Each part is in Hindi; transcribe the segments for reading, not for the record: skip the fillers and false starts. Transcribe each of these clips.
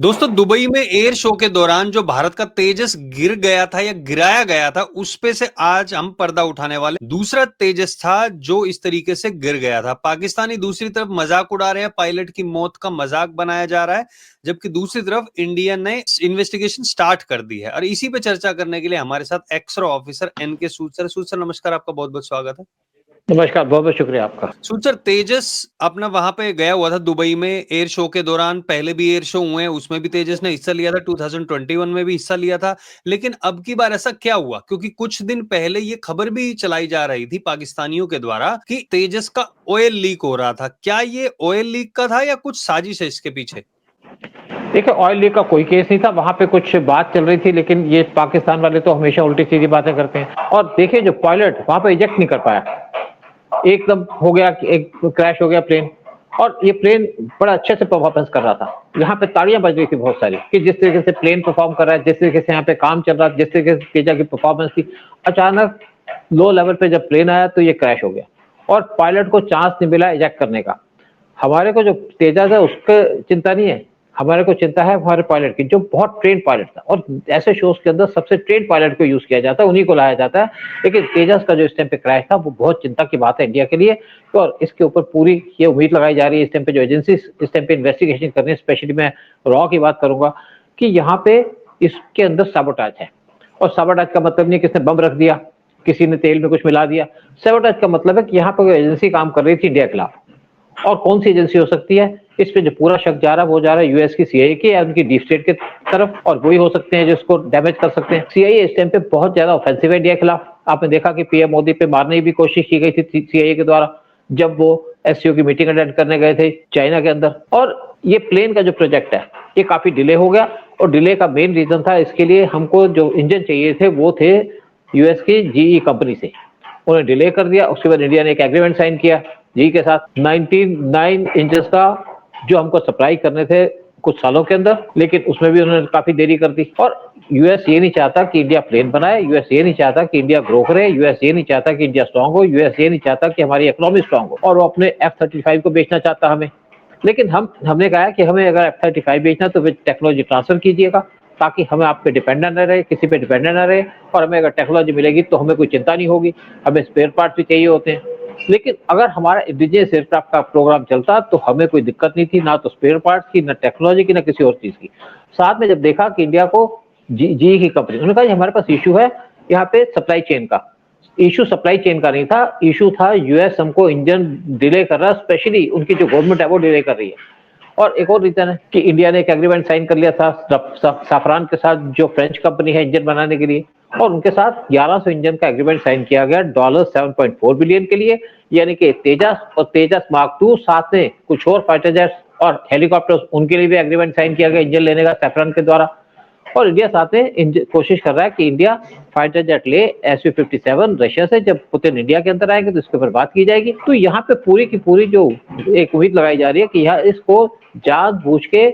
दोस्तों दुबई में एयर शो के दौरान जो भारत का तेजस गिर गया था या गिराया गया था उस पे से आज हम पर्दा उठाने वाले। दूसरा तेजस था जो इस तरीके से गिर गया था। पाकिस्तानी दूसरी तरफ मजाक उड़ा रहे हैं, पायलट की मौत का मजाक बनाया जा रहा है, जबकि दूसरी तरफ इंडिया ने इन्वेस्टिगेशन स्टार्ट कर दी है। और इसी पे चर्चा करने के लिए हमारे साथ एक्सरा ऑफिसर एनके सूद सर। सूद सर नमस्कार, आपका बहुत बहुत स्वागत है। नमस्कार, बहुत-बहुत शुक्रिया आपका। सूद सर, तेजस अपना वहां पे गया हुआ था दुबई में एयर शो के दौरान। पहले भी एयर शो हुए हैं, उसमें भी तेजस ने हिस्सा लिया था, 2021 में भी हिस्सा लिया था। लेकिन अब की बार ऐसा क्या हुआ? क्योंकि कुछ दिन पहले ये खबर भी चलाई जा रही थी पाकिस्तानियों के द्वारा कि तेजस का ऑयल लीक हो रहा था। क्या ये ऑयल लीक का था या कुछ साजिश है इसके पीछे? देखिए, ऑयल लीक का कोई केस नहीं था, वहाँ पे कुछ बात चल रही थी, लेकिन ये पाकिस्तान वाले तो हमेशा उल्टी-सीधी बातें करते हैं। और देखिए, जो पायलट वहाँ पे इजेक्ट नहीं कर पाया, एकदम हो गया कि एक क्रैश हो गया प्लेन। और ये प्लेन बड़ा अच्छे से परफॉर्मेंस कर रहा था। यहाँ पे तालियां बज रही थी बहुत सारी कि जिस तरीके से प्लेन परफॉर्म कर रहा है, जिस तरीके से यहाँ पे काम चल रहा है, जिस तरीके से तेजा की परफॉर्मेंस थी। अचानक लो लेवल पे जब प्लेन आया तो ये क्रैश हो गया और पायलट को चांस नहीं मिला इजेक्ट करने का। हमारे को जो तेजस है उसका चिंता नहीं है, हमारे को चिंता है हमारे पायलट की, जो बहुत ट्रेन्ड पायलट था। और ऐसे शोज के अंदर सबसे ट्रेन्ड पायलट को यूज किया जाता है, उन्हीं को लाया जाता है। लेकिन तेजस का जो इस टाइम पे क्रैश था वो बहुत चिंता की बात है इंडिया के लिए। और इसके ऊपर पूरी ये उम्मीद लगाई जा रही है, इस टाइम पे जो एजेंसी इस टाइम पे इन्वेस्टिगेशन कर रही है, स्पेशली मैं रॉ की बात करूंगा कि यहाँ पे इसके अंदर साबोटाज है। और साबोटाज का मतलब नहीं किसने बम रख दिया, किसी ने तेल में कुछ मिला दिया। साबोटाज का मतलब है कि यहाँ पर एजेंसी काम कर रही थी इंडिया के खिलाफ। और कौन सी एजेंसी हो सकती है? इस पे जो पूरा शक जा रहा है वो जा रहा है यूएस की सीआईए के या उनकी डीप स्टेट के तरफ, और वही हो सकते हैं जो इसको डैमेज कर सकते हैं। सीआईए इस टाइम पे बहुत ज्यादा ऑफेंसिव है इंडिया के खिलाफ। आपने देखा कि पीएम मोदी पे मारने की भी कोशिश की गई थी सीआईए के द्वारा, जब वो एससीओ की मीटिंग अटेंड करने गए थे चाइना के अंदर। और ये प्लेन का जो प्रोजेक्ट है ये काफी डिले हो गया, और डिले का मेन रीजन था इसके लिए हमको जो इंजन चाहिए थे वो थे यूएस की जीई कंपनी से। उन्हें डिले कर दिया। उसके बाद इंडिया ने एक एग्रीमेंट साइन किया जी के साथ 99 इंचेस का, जो हमको सप्लाई करने थे कुछ सालों के अंदर, लेकिन उसमें भी उन्होंने काफी देरी कर दी। और यूएस ये नहीं चाहता कि इंडिया प्लेन बनाए, यूएस ये नहीं चाहता कि इंडिया ग्रो करे, यूएस ये नहीं चाहता कि इंडिया स्ट्रांग हो, यूएस ये नहीं चाहता कि हमारी इकोनॉमी स्ट्रांग हो, और वो अपने F-35 को बेचना चाहता हमें। लेकिन हमने कहा कि हमें अगर F-35 बेचना तो टेक्नोलॉजी ट्रांसफर कीजिएगा, ताकि हमें आप पे डिपेंडेंट न रहे, किसी पे डिपेंडेंट न रहे। और हमें अगर टेक्नोलॉजी मिलेगी तो हमें कोई चिंता नहीं होगी, हमें स्पेयर पार्ट भी चाहिए होते हैं। लेकिन अगर हमारा इंडिजिनियस एयरक्राफ्ट का प्रोग्राम चलता तो हमें कोई दिक्कत नहीं थी, ना तो स्पेयर पार्ट्स की, ना टेक्नोलॉजी की, ना किसी और चीज की। साथ में जब देखा कि इंडिया को जी की कंपनी, उन्होंने कहा हमारे पास इशू है यहाँ पे सप्लाई चेन का। इशू सप्लाई चेन का नहीं था, इशू था यूएस हमको इंजन डिले कर रहा है, स्पेशली उनकी जो गवर्नमेंट है वो डिले कर रही है। और एक और रीजन है कि इंडिया ने एक एग्रीमेंट साइन कर लिया था साफरान के साथ, जो फ्रेंच कंपनी है इंजन बनाने के लिए। और उनके साथ 1100 इंजन का एग्रीमेंट साइन किया गया $7.4 बिलियन के लिए। यानी कि तेजस और तेजस मार्क टू, साथ में कुछ और फाइटर जेट्स और हेलीकॉप्टर्स, उनके लिए भी एग्रीमेंट साइन किया गया इंजन लेने का सैफरन के द्वारा। और इंडिया साथ में कोशिश कर रहा है कि इंडिया फाइटर जेट ले SU-57 रशिया से। जब पुतिन इंडिया के अंदर आएंगे तो इसके ऊपर बात की जाएगी। तो यहाँ पे पूरी की पूरी जो एक उम्मीद लगाई जा रही है कि यहाँ इसको जानबूझ के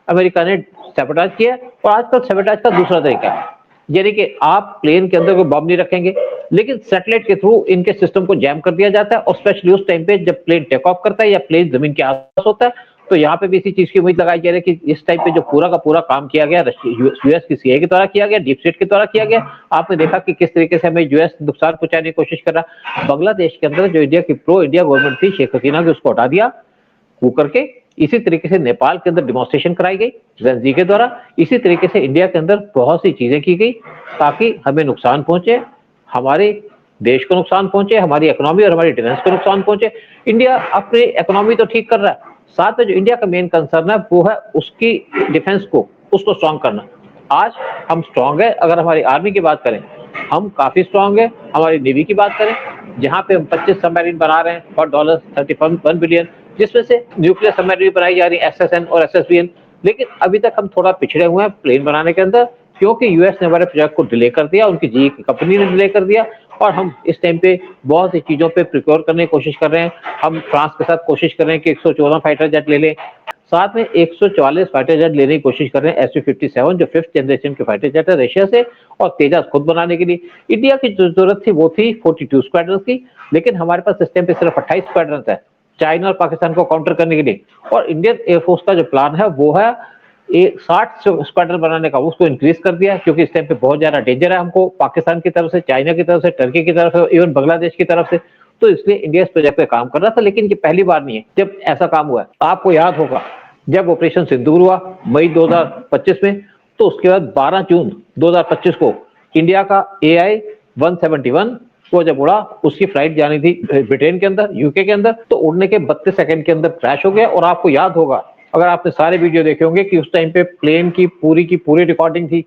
अमेरिका ने सैबोटाज किया। और आजकल सैबोटाज का दूसरा तरीका है, यानी कि आप प्लेन के अंदर कोई बम नहीं रखेंगे, लेकिन सैटेलाइट के थ्रू इनके सिस्टम को जैम कर दिया जाता है। और स्पेशली उस टाइम पे जब प्लेन टेक ऑफ करता है या प्लेन जमीन के आसपास होता है, तो यहाँ पे भी इसी चीज की उम्मीद लगाई जा रही है कि इस टाइम पे जो पूरा का पूरा काम किया गया यूएस की सीआईए के द्वारा किया गया, डीप स्टेट के द्वारा किया गया। आपने देखा कि किस तरीके से हमें यूएस नुकसान पहुंचाने की कोशिश कर रहा है। बांग्लादेश के अंदर जो इंडिया की प्रो इंडिया गवर्नमेंट थी शेख हसीना की, उसको हटा दिया वो करके। इसी तरीके से नेपाल के अंदर डिमॉन्स्ट्रेशन कराई गई जी के द्वारा। इसी तरीके से इंडिया के अंदर बहुत सी चीजें की गई ताकि हमें नुकसान पहुंचे, हमारे देश को नुकसान पहुंचे, हमारी इकोनॉमी और हमारी डिफेंस को नुकसान पहुंचे। इंडिया अपनी इकोनॉमी तो ठीक कर रहा है, साथ में जो इंडिया का मेन कंसर्न है वो है उसकी डिफेंस को, उसको स्ट्रांग करना। आज हम स्ट्रांग है, अगर हमारी आर्मी की बात करें हम काफी स्ट्रांग है। हमारी नेवी की बात करें जहां पे हम 25 सबमरीन बना रहे हैं फॉर $31 बिलियन, जिसमें से न्यूक्लियर सबमरीन बनाई जा रही है SSN और SSBN। लेकिन अभी तक हम थोड़ा पिछड़े हुए हैं प्लेन बनाने के अंदर, क्योंकि यूएस ने हमारे प्रोजेक्ट को डिले कर दिया, उनकी जी की कंपनी ने डिले कर दिया। और हम इस टाइम पे बहुत सी चीजों पे प्रिक्योर करने की कोशिश कर रहे हैं। हम फ्रांस के साथ कोशिश कर रहे हैं कि 114 फाइटर जेट ले लें, साथ में 144 फाइटर जेट लेने की कोशिश कर रहे हैं SU-57, जो 5th जनरेशन के फाइटर जेट है रशिया से। और तेजस खुद बनाने के लिए इंडिया की जो जरूरत थी वो थी 42 स्क्वाड्रन की, लेकिन हमारे पास इस टाइम पे सिर्फ 28 स्क्वाड्रन है चाइना और पाकिस्तान को काउंटर करने के लिए। और इंडियन एयरफोर्स का जो प्लान है वो है 60 स्क्वाड्रन बनाने का उसको इंक्रीज कर दिया, क्योंकि इस टाइम पे बहुत ज्यादा डेंजर है हमको, पाकिस्तान की तरफ से, चाइना की तरफ से, टर्की की तरफ से, इवन बांग्लादेश की तरफ से। तो इसलिए इंडिया इस प्रोजेक्ट पे काम कर रहा था, लेकिन ये पहली बार नहीं है जब ऐसा काम हुआ है। आपको याद होगा जब ऑपरेशन सिंदूर हुआ मई 2025 में, तो उसके बाद 12 जून 2025 को इंडिया का AI-171 वो जब उड़ा, उसकी फ्लाइट जानी थी ब्रिटेन के अंदर, यूके के अंदर, तो उड़ने के 32 सेकंड के अंदर क्रैश हो गया। और आपको याद होगा, अगर आपने सारे वीडियो देखे होंगे, कि उस टाइम पे प्लेन की पूरी रिकॉर्डिंग थी,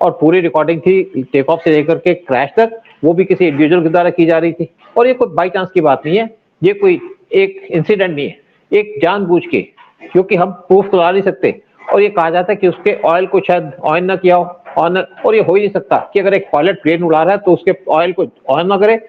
और पूरी रिकॉर्डिंग थी टेक ऑफ से लेकर के क्रैश तक, वो भी किसी इंडिविजुअल के द्वारा की जा रही थी। और ये कोई बाई चांस की बात नहीं है, ये कोई एक इंसिडेंट नहीं है, एक जानबूझ के, क्योंकि हम प्रूफ तो ला नहीं सकते। और ये कहा जाता है कि उसके ऑयल को शायद ऑयल ना किया हो, और ये हो ही नहीं सकता कि अगर एक पायलट प्लेन उड़ा रहा है तो उसके ऑयल को ऑन ना करे।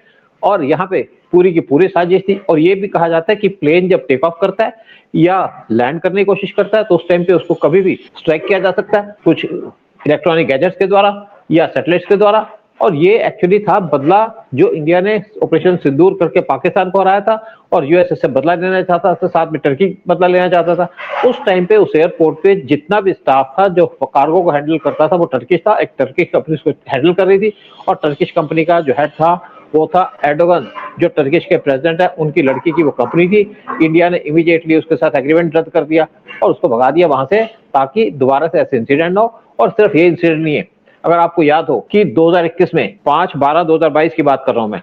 और यहाँ पे पूरी की पूरी साजिश थी। और ये भी कहा जाता है कि प्लेन जब टेक ऑफ करता है या लैंड करने की कोशिश करता है, तो उस टाइम पे उसको कभी भी स्ट्राइक किया जा सकता है, कुछ इलेक्ट्रॉनिक गैजेट्स के द्वारा या सैटेलाइट्स के द्वारा। और ये एक्चुअली था बदला जो इंडिया ने ऑपरेशन सिंदूर करके पाकिस्तान को हराया था, और यूएस से बदला लेना चाहता था, साथ में टर्की बदला लेना चाहता था। उस टाइम पे उस एयरपोर्ट पे जितना भी स्टाफ था जो कार्गो को हैंडल करता था, वो टर्किश था, एक टर्किश कंपनी उसको हैंडल कर रही थी। और टर्किश कंपनी का जो हेड था वो था एर्डोगन, जो टर्किश के प्रेसिडेंट है, उनकी लड़की की वो कंपनी थी। इंडिया ने इमीडिएटली उसके साथ एग्रीमेंट रद्द कर दिया और उसको भगा दिया वहां से, ताकि दोबारा से ऐसे इंसिडेंट ना हो। और सिर्फ ये इंसिडेंट नहीं है, अगर आपको याद हो कि 2021 में 5/12/2022 की बात कर रहा हूं मैं,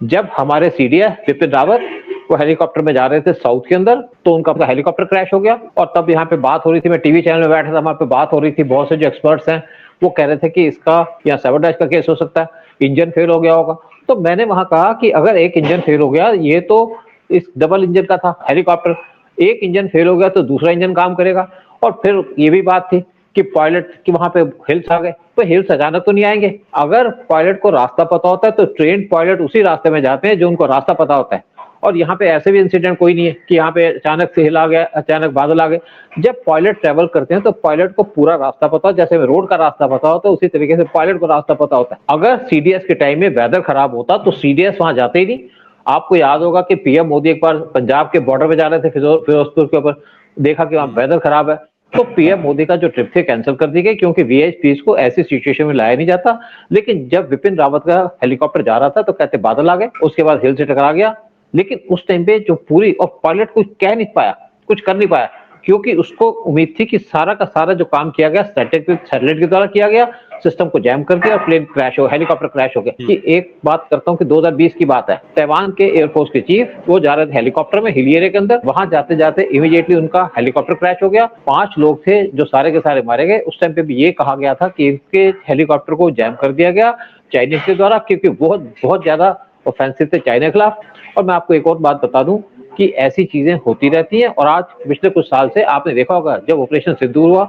जब हमारे सीडीएस विपिन रावत वो हेलीकॉप्टर में जा रहे थे साउथ के अंदर, तो उनका अपना हेलीकॉप्टर क्रैश हो गया। और तब यहाँ पे बात हो रही थी, मैं टीवी चैनल में बैठा था, वहां पे बात हो रही थी, बहुत से जो एक्सपर्ट्स हैं वो कह रहे थे कि इसका या सैबोटेज का केस हो सकता है, इंजन फेल हो गया होगा। तो मैंने वहां कहा कि अगर एक इंजन फेल हो गया, ये तो इस डबल इंजन का था हेलीकॉप्टर, एक इंजन फेल हो गया तो दूसरा इंजन काम करेगा। और फिर ये भी बात थी कि पायलट की वहां पे हिल्स आ गए, तो हिल्स अचानक तो नहीं आएंगे। अगर पायलट को रास्ता पता होता है तो ट्रेन पायलट उसी रास्ते में जाते हैं जो उनको रास्ता पता होता है। और यहाँ पे ऐसे भी इंसिडेंट कोई नहीं है कि यहाँ पे अचानक से हिल आ गया, अचानक बादल आ गए। जब पायलट ट्रेवल करते हैं तो पायलट को पूरा रास्ता पता हो, जैसे रोड का रास्ता पता होता है उसी तरीके से पायलट को रास्ता पता होता है। अगर सीडीएस के टाइम में वेदर खराब होता तो सीडीएस वहां जाते ही नहीं। आपको याद होगा कि पीएम मोदी एक बार पंजाब के बॉर्डर पे जा रहे थे, फिरोजपुर के ऊपर, देखा कि वहां वेदर खराब है, तो पीएम मोदी का जो ट्रिप थे कैंसिल कर दी गई, क्योंकि वीआईपीज को ऐसी सिचुएशन में लाया नहीं जाता। लेकिन जब विपिन रावत का हेलीकॉप्टर जा रहा था तो कहते बादल आ गए, उसके बाद हिल से टकरा गया। लेकिन उस टाइम पे जो पूरी, और पायलट कुछ कह नहीं पाया, कुछ कर नहीं पाया, क्योंकि उसको उम्मीद थी कि सारा का सारा जो काम किया गया सैटेलाइट के द्वारा किया गया, सिस्टम को जैम कर दिया और प्लेन क्रैश हो, हेलीकॉप्टर क्रैश हो गया। कि एक बात करता हूँ कि 2020 की बात है, ताइवान के एयरफोर्स के चीफ वो जा रहे थे हेलीकॉप्टर में हिल एरिया के अंदर, वहां जाते जाते इमीडिएटली उनका हेलीकॉप्टर क्रैश हो गया। 5 लोग थे जो सारे के सारे मारे गए। उस टाइम पे भी ये कहा गया था कि इनके हेलीकॉप्टर को जैम कर दिया गया चाइनीज के द्वारा, क्योंकि बहुत बहुत ज्यादा ऑफेंसिव थे चाइना के खिलाफ। और मैं आपको एक और बात बता दूं कि ऐसी चीजें होती रहती हैं। और आज पिछले कुछ साल से आपने देखा होगा, जब ऑपरेशन सिंदूर हुआ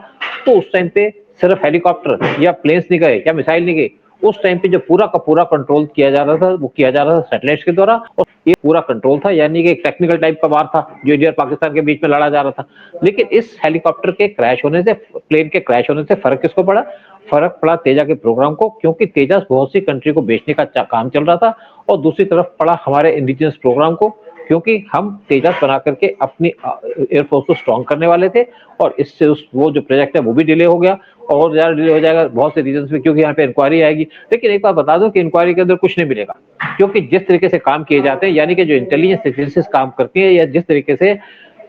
तो उस टाइम पे सिर्फ हेलीकॉप्टर या प्लेन्स नहीं गए या मिसाइल नहीं गई, उस टाइम पे जो पूरा का पूरा कंट्रोल किया जा रहा था वो किया जा रहा था सैटेलाइट्स के द्वारा। और ये पूरा कंट्रोल था, यानी कि एक टेक्निकल टाइप का वार था जो इंडिया और पाकिस्तान के बीच में लड़ा जा रहा था। लेकिन इस हेलीकॉप्टर के क्रैश होने से, प्लेन के क्रैश होने से फर्क किसको पड़ा? फर्क पड़ा तेजा के प्रोग्राम को, क्योंकि तेजस बहुत सी कंट्री को बेचने का काम चल रहा था। और दूसरी तरफ पड़ा हमारे इंडिजिनस प्रोग्राम को, क्योंकि हम तेजस बना करके अपनी एयरफोर्स को स्ट्रॉन्ग करने वाले थे। और इससे वो जो प्रोजेक्ट है वो भी डिले हो गया, और ज्यादा डिले हो जाएगा बहुत से रीजन में, क्योंकि यहाँ पे इंक्वायरी आएगी। लेकिन एक बात बता दूं कि इंक्वायरी के अंदर कुछ नहीं मिलेगा, क्योंकि जिस तरीके से काम किए जाते हैं, यानी कि जो इंटेलिजेंस एजेंसीज काम करती है या जिस तरीके से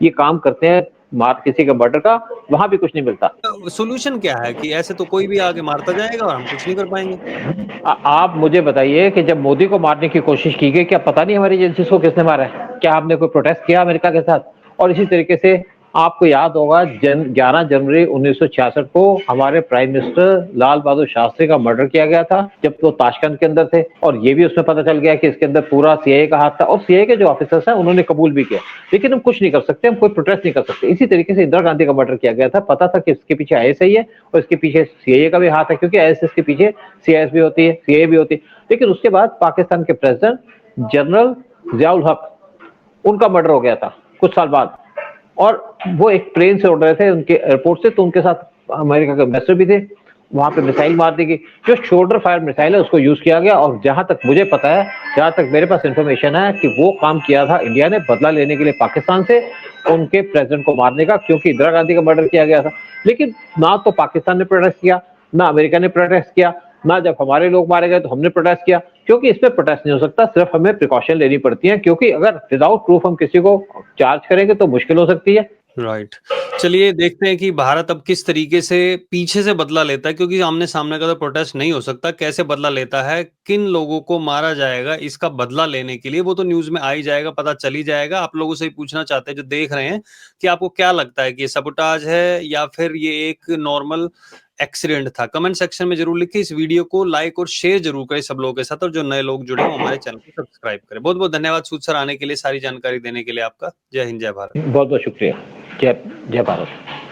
ये काम करते हैं मार किसी का मर्डर का, वहां भी कुछ नहीं मिलता। सोल्यूशन क्या है कि ऐसे तो कोई भी आगे मारता जाएगा और हम कुछ नहीं कर पाएंगे। आप मुझे बताइए कि जब मोदी को मारने की कोशिश की गई, क्या पता नहीं हमारी एजेंसी को किसने मारा है? क्या आपने कोई प्रोटेस्ट किया अमेरिका के साथ? और इसी तरीके से आपको याद होगा 11 जनवरी 1966 को हमारे प्राइम मिनिस्टर लाल बहादुर शास्त्री का मर्डर किया गया था, जब वो ताशकंद के अंदर थे। और ये भी उसमें पता चल गया कि इसके अंदर पूरा सीआईए का हाथ था, और सीआईए के जो ऑफिसर्स हैं उन्होंने कबूल भी किया। लेकिन हम कुछ नहीं कर सकते, हम कोई प्रोटेस्ट नहीं कर सकते। इसी तरीके से इंदिरा गांधी का मर्डर किया गया था, पता था कि इसके पीछे आईएसआई है और इसके पीछे सीआईए का भी हाथ है, क्योंकि आईएसएस के पीछे सीआईएस भी होती है, सीआईए भी होती है। लेकिन उसके बाद पाकिस्तान के प्रेसिडेंट जनरल जियाउल हक, उनका मर्डर हो गया था कुछ साल बाद। और वो एक प्लेन से उड़ रहे थे उनके एयरपोर्ट से, तो उनके साथ अमेरिका के एम्बेसडर भी थे। वहां पे मिसाइल मार दी गई। जो शोल्डर फायर मिसाइल है उसको यूज किया गया, और जहां तक मुझे पता है, जहां तक मेरे पास इंफॉर्मेशन है कि वो काम किया था इंडिया ने बदला लेने के लिए पाकिस्तान से, उनके प्रेसिडेंट को मारने का, क्योंकि इंदिरा गांधी का मर्डर किया गया था। लेकिन ना तो पाकिस्तान ने प्रोटेस्ट किया, ना अमेरिका ने प्रोटेस्ट किया, ना जब हमारे लोग मारे गए तो हमने प्रोटेस्ट किया, क्योंकि इसमें प्रोटेस्ट नहीं हो सकता। सिर्फ हमें प्रिकॉशन लेनी पड़ती है, क्योंकि अगर विदाउट प्रूफ हम किसी को चार्ज करेंगे तो मुश्किल हो सकती है। राइट। चलिए देखते हैं कि भारत अब किस तरीके से पीछे से बदला लेता है, क्योंकि आमने सामने का तो प्रोटेस्ट नहीं हो सकता। कैसे बदला लेता है, किन लोगों को मारा जाएगा, इसका बदला लेने के लिए वो तो न्यूज में आ ही जाएगा, पता चल ही जाएगा। आप लोगों से ही पूछना चाहते हैं जो देख रहे हैं कि आपको क्या लगता है कि ये सबोटाज है या फिर ये एक नॉर्मल एक्सीडेंट था। कमेंट सेक्शन में जरूर लिखिए। इस वीडियो को लाइक और शेयर जरूर करें सब लोगों के साथ, और जो नए लोग जुड़े हैं वो हमारे चैनल को सब्सक्राइब करें। बहुत बहुत धन्यवाद सूद सर आने के लिए, सारी जानकारी देने के लिए आपका। जय हिंद, जय भारत। बहुत बहुत शुक्रिया। जय जय भारत।